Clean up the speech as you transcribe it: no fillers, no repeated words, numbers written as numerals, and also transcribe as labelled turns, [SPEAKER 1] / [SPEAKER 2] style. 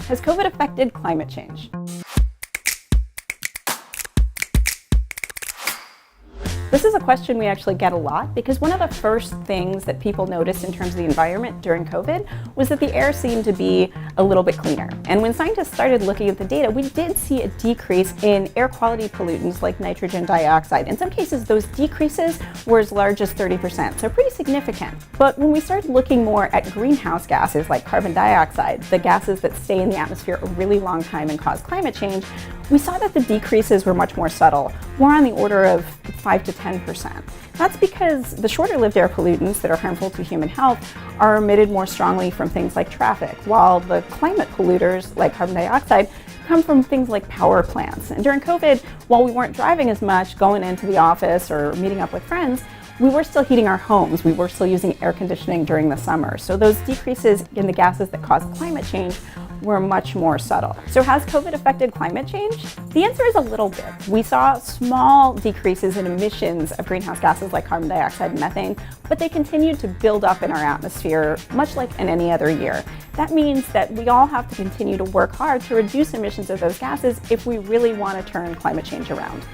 [SPEAKER 1] Has COVID affected climate change? This is a question we actually get a lot because one of the first things that people noticed in terms of the environment during COVID was that the air seemed to be a little bit cleaner. And when scientists started looking at the data, we did see a decrease in air quality pollutants like nitrogen dioxide. In some cases, those decreases were as large as 30%, so pretty significant. But when we started looking more at greenhouse gases like carbon dioxide, the gases that stay in the atmosphere a really long time and cause climate change, we saw that the decreases were much more subtle, more on the order of 5 to 10%. That's because the shorter-lived air pollutants that are harmful to human health are emitted more strongly from things like traffic, while the climate polluters, like carbon dioxide, come from things like power plants. And during COVID, while we weren't driving as much, going into the office or meeting up with friends, we were still heating our homes. We were still using air conditioning during the summer. So those decreases in the gases that cause climate change were much more subtle. So has COVID affected climate change? The answer is a little bit. We saw small decreases in emissions of greenhouse gases like carbon dioxide and methane, but they continued to build up in our atmosphere, much like in any other year. That means that we all have to continue to work hard to reduce emissions of those gases if we really want to turn climate change around.